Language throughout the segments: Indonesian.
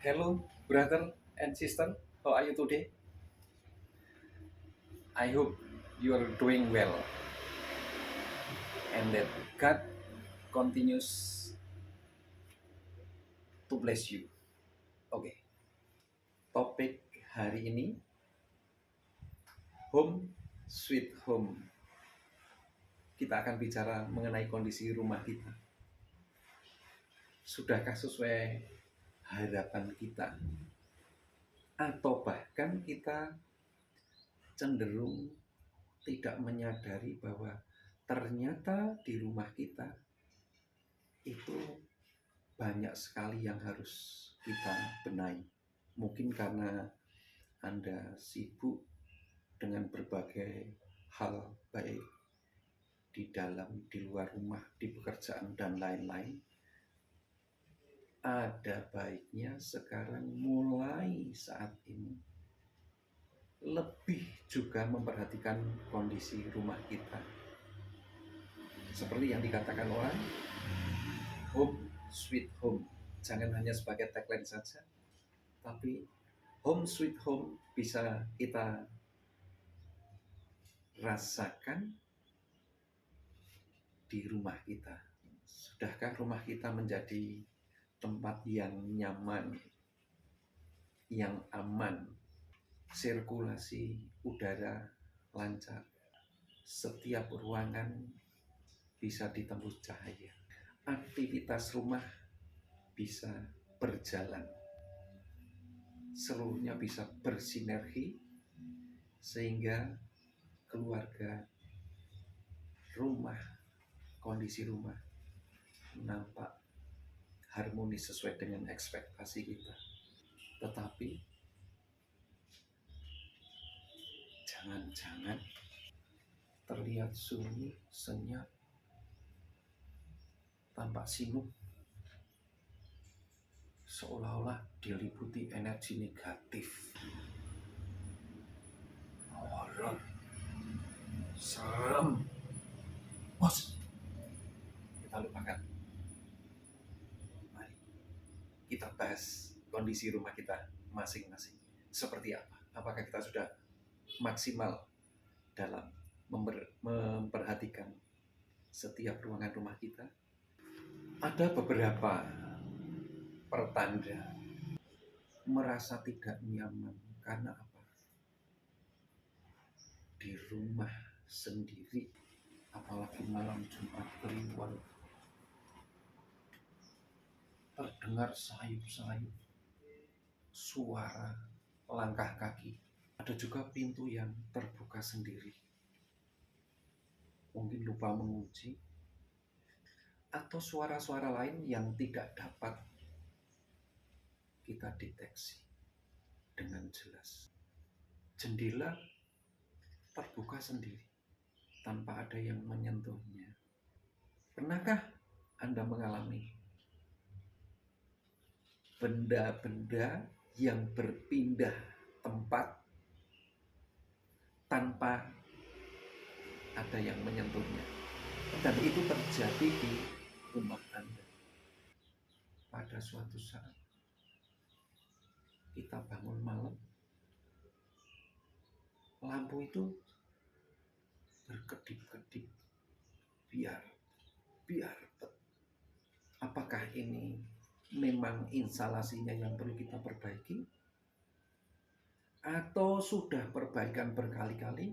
Hello, brother and sister. How are you today? I hope you are doing well and that God continues to bless you. Oke, topik hari ini home sweet home. Kita akan bicara mengenai kondisi rumah kita. Sudahkah sesuai harapan kita? Atau bahkan kita cenderung tidak menyadari bahwa ternyata di rumah kita itu banyak sekali yang harus kita benahi. Mungkin karena Anda sibuk dengan berbagai hal, baik di dalam, di luar rumah, di pekerjaan, dan lain-lain. Ada baiknya sekarang mulai saat ini lebih juga memperhatikan kondisi rumah kita. Seperti yang dikatakan orang, home sweet home. Jangan hanya sebagai tagline saja, tapi home sweet home bisa kita rasakan di rumah kita. Sudahkah rumah kita menjadi tempat yang nyaman, yang aman, sirkulasi udara lancar, setiap ruangan bisa ditembus cahaya, aktivitas rumah bisa berjalan, seluruhnya bisa bersinergi sehingga keluarga, rumah, kondisi rumah nampak harmonis sesuai dengan ekspektasi kita. Tetapi jangan-jangan terlihat sunyi, senyap, tampak sibuk, seolah-olah diliputi energi negatif, horor, serem. Bos, kita lupakan. Mari kita bahas kondisi rumah kita masing-masing. Seperti apa? Apakah kita sudah maksimal dalam memperhatikan setiap ruangan rumah kita? Ada beberapa pertanda merasa tidak nyaman karena apa? Di rumah sendiri, apalagi malam Jumat Kliwon, terdengar sayup-sayup suara langkah kaki. Ada juga pintu yang terbuka sendiri, mungkin lupa mengunci, atau suara-suara lain yang tidak dapat kita deteksi dengan jelas. Jendela terbuka sendiri tanpa ada yang menyentuhnya. Pernahkah Anda mengalami benda-benda yang berpindah tempat tanpa ada yang menyentuhnya? Dan itu terjadi di rumah Anda. Pada suatu saat kita bangun malam, lampu itu berkedip-kedip, biar. Apakah ini memang instalasinya yang perlu kita perbaiki? Atau sudah perbaikan berkali-kali?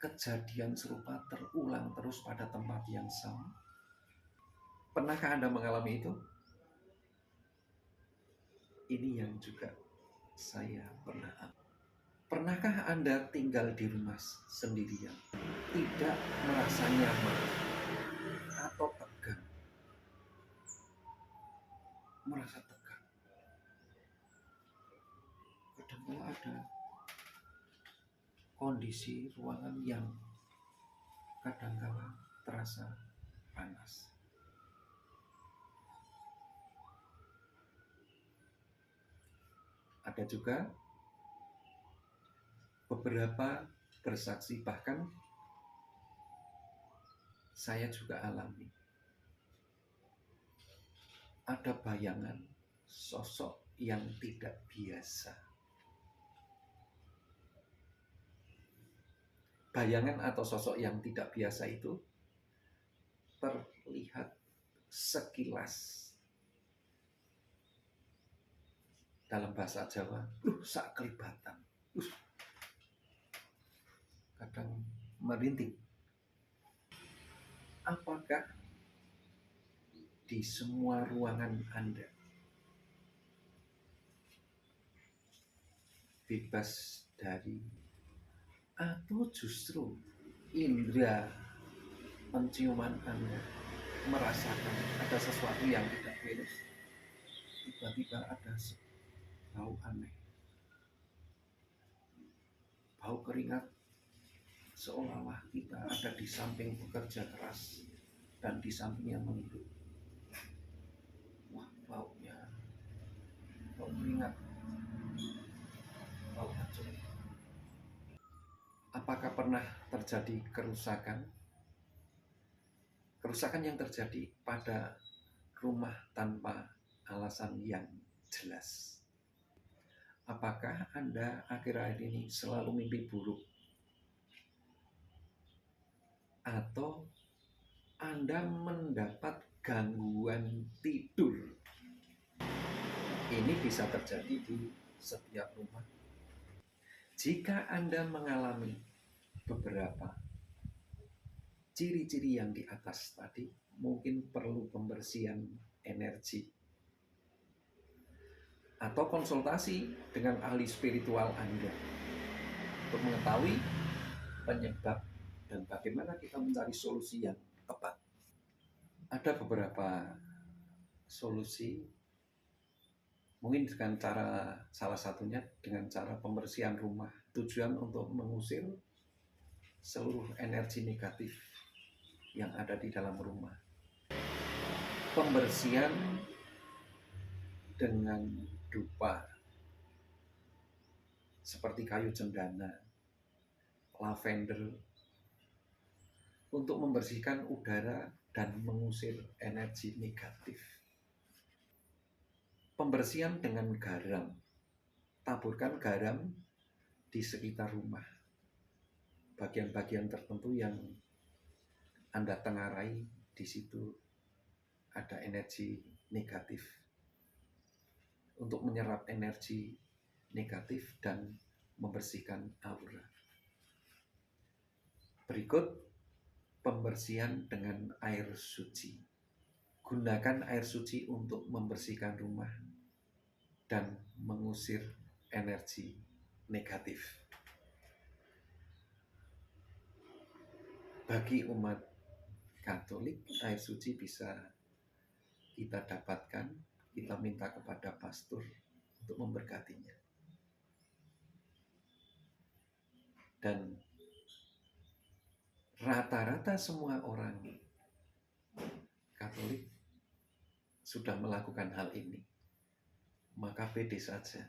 Kejadian serupa terulang terus pada tempat yang sama. Pernahkah Anda mengalami itu? Ini yang juga saya pernah. Pernahkah Anda tinggal di rumah sendirian, tidak merasa nyaman atau tegang? Merasa tegang. Kadang-kadang ada kondisi ruangan yang kadang-kadang terasa panas. Ada juga beberapa bersaksi, bahkan saya juga alami. Ada bayangan sosok yang tidak biasa. Bayangan atau sosok yang tidak biasa itu terlihat sekilas. Dalam bahasa Jawa, sak kelibatan. Kadang merintih. Apakah di semua ruangan Anda bebas dari, atau justru indera penciuman Anda merasakan ada sesuatu yang tidak beres? Tiba-tiba ada bau aneh, bau keringat, seolah-olah kita ada di samping pekerja keras dan di samping yang menghidup. Wah, baunya bau keringat, bau hancur. Apakah pernah terjadi kerusakan yang terjadi pada rumah tanpa alasan yang jelas? Apakah Anda akhir-akhir ini selalu mimpi buruk? Atau Anda mendapat gangguan tidur? Ini bisa terjadi di setiap rumah. Jika Anda mengalami beberapa ciri-ciri yang di atas tadi, mungkin perlu pembersihan energi atau konsultasi dengan ahli spiritual Anda untuk mengetahui penyebab dan bagaimana kita mencari solusi yang tepat. Ada beberapa solusi, mungkin dengan cara, salah satunya dengan cara pembersihan rumah. Tujuan untuk mengusir seluruh energi negatif yang ada di dalam rumah. Pembersihan dengan dupa seperti kayu cendana, lavender, untuk membersihkan udara dan mengusir energi negatif. Pembersihan dengan garam. Taburkan garam di sekitar rumah. Bagian-bagian tertentu yang Anda tengarai, di situ ada energi negatif. Untuk menyerap energi negatif dan membersihkan aura. Berikut pembersihan dengan air suci. Gunakan air suci untuk membersihkan rumah dan mengusir energi negatif. Bagi umat Katolik, air suci bisa kita dapatkan, kita minta kepada pastor untuk memberkatinya. Dan rata-rata semua orang Katolik sudah melakukan hal ini, maka pede saja.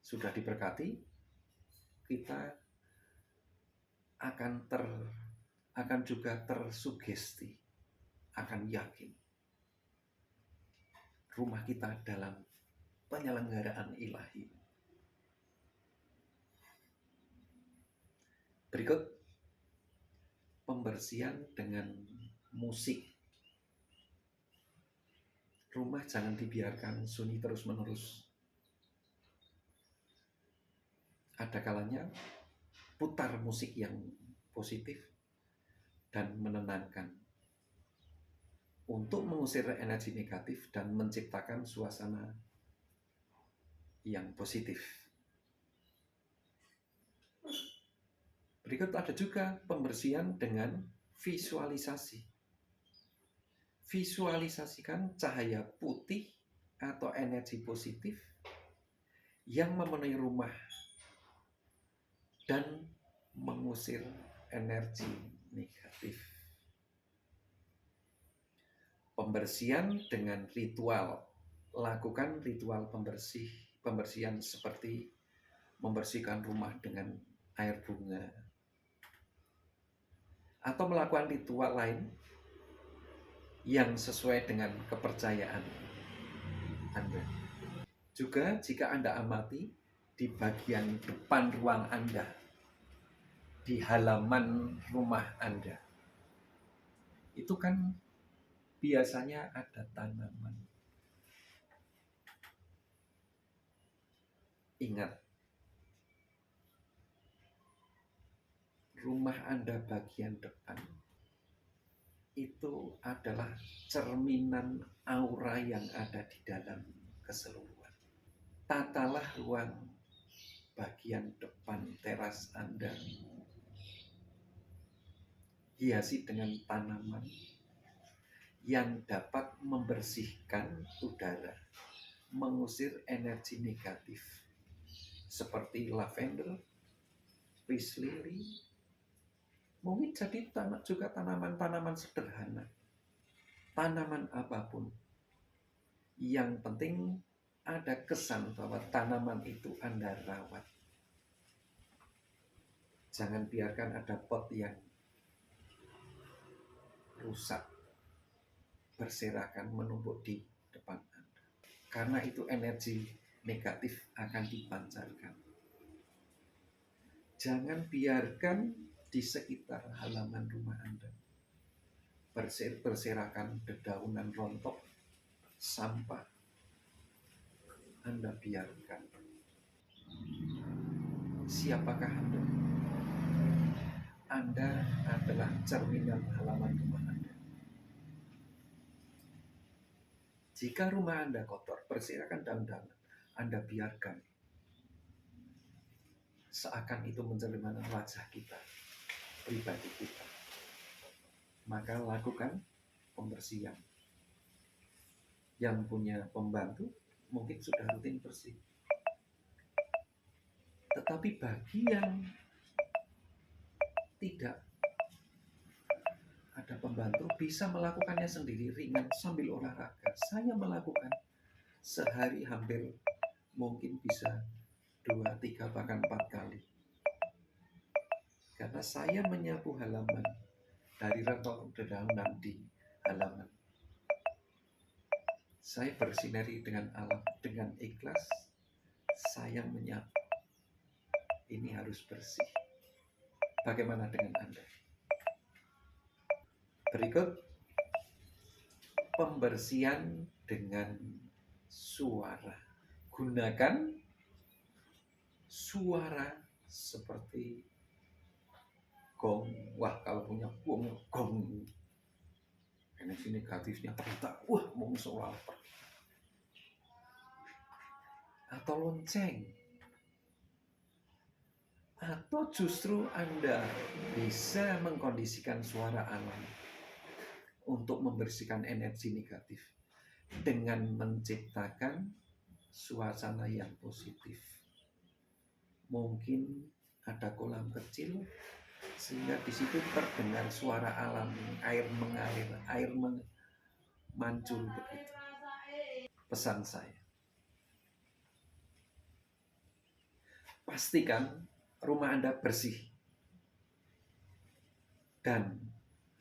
Sudah diberkati, kita akan juga tersugesti, akan yakin rumah kita dalam penyelenggaraan ilahi. Berikut pembersihan dengan musik. Rumah jangan dibiarkan sunyi terus-menerus. Ada kalanya putar musik yang positif dan menenangkan untuk mengusir energi negatif dan menciptakan suasana yang positif. Berikut ada juga pembersihan dengan visualisasi. Visualisasikan cahaya putih atau energi positif yang memenuhi rumah dan mengusir energi negatif. Pembersihan dengan ritual. Lakukan ritual pembersihan seperti membersihkan rumah dengan air bunga, atau melakukan ritual lain yang sesuai dengan kepercayaan. Anda. Juga jika Anda amati di bagian depan ruang Anda, di halaman rumah Anda, itu kan biasanya ada tanaman. Ingat, rumah Anda bagian depan itu adalah cerminan aura yang ada di dalam keseluruhan. Tatalah ruang bagian depan teras Anda, hiasi dengan tanaman yang dapat membersihkan udara, mengusir energi negatif, seperti lavender, peace lily. Mungkin jadi juga tanaman-tanaman sederhana, tanaman apapun. Yang penting ada kesan bahwa tanaman itu Anda rawat. Jangan biarkan ada pot yang rusak, berserakan, menumpuk di depan Anda. Karena itu energi negatif akan dipancarkan. Jangan biarkan di sekitar halaman rumah Anda berserakan dedaunan rontok, sampah. Anda biarkan. Siapakah Anda? Anda adalah cerminan halaman rumah Anda. Jika rumah Anda kotor, berserakan daun-daunan, Anda biarkan. Seakan itu mencerminkan wajah kita, pribadi kita. Maka lakukan pembersihan. Yang punya pembantu mungkin sudah rutin bersih. Tetapi bagi yang tidak ada pembantu, bisa melakukannya sendiri ringan sambil olahraga. Saya melakukan sehari hampir mungkin bisa 2, 3, bahkan 4 kali. Karena saya menyapu halaman dari rontok dedaunan di halaman. Saya bersinergi dengan alam, dengan ikhlas. Saya menyapu. Ini harus bersih. Bagaimana dengan Anda? Berikut pembersihan dengan suara. Gunakan suara seperti gong. Wah, kalau punya gong. Energi negatifnya terletak. Wah, mau suara apa? Atau lonceng. Atau justru Anda bisa mengkondisikan suara alam untuk membersihkan energi negatif dengan menciptakan suasana yang positif. Mungkin ada kolam kecil sehingga di situ terdengar suara alam, air mengalir, air mancur begitu. Pesan saya, pastikan rumah Anda bersih dan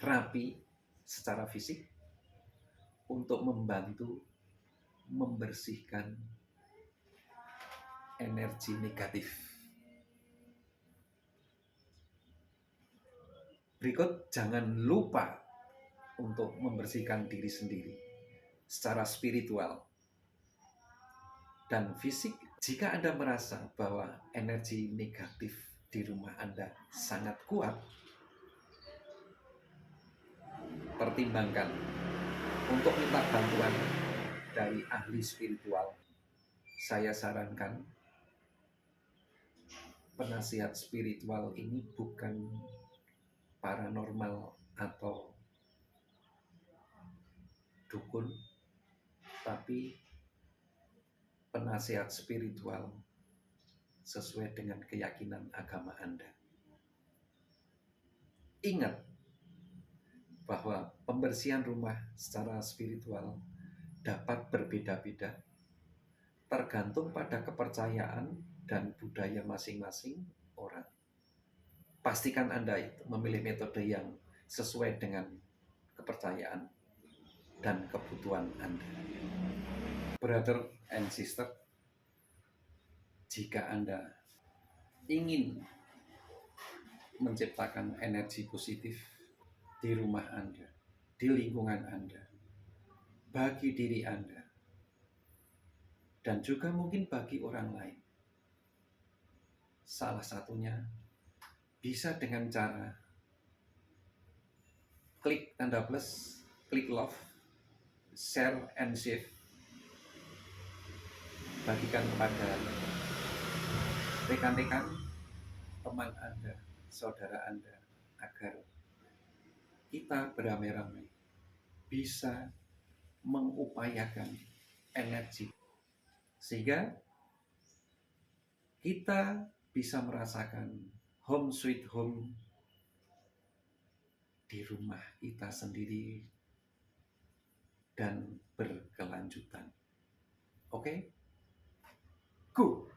rapi secara fisik untuk membantu membersihkan energi negatif. Berikut, jangan lupa untuk membersihkan diri sendiri secara spiritual dan fisik. Jika Anda merasa bahwa energi negatif di rumah Anda sangat kuat, pertimbangkan untuk minta bantuan dari ahli spiritual. Saya sarankan penasihat spiritual ini bukan paranormal atau dukun, tapi penasihat spiritual sesuai dengan keyakinan agama Anda. Ingat bahwa pembersihan rumah secara spiritual dapat berbeda-beda tergantung pada kepercayaan dan budaya masing-masing orang. Pastikan Anda itu memilih metode yang sesuai dengan kepercayaan dan kebutuhan Anda. Brother and sister, jika Anda ingin menciptakan energi positif di rumah Anda, di lingkungan Anda, bagi diri Anda, dan juga mungkin bagi orang lain, salah satunya bisa dengan cara klik tanda plus, klik love, share and save, bagikan kepada rekan-rekan, teman Anda, saudara Anda, agar kita beramai-ramai bisa mengupayakan energi sehingga kita bisa merasakan home sweet home di rumah kita sendiri dan berkelanjutan. Oke? Go!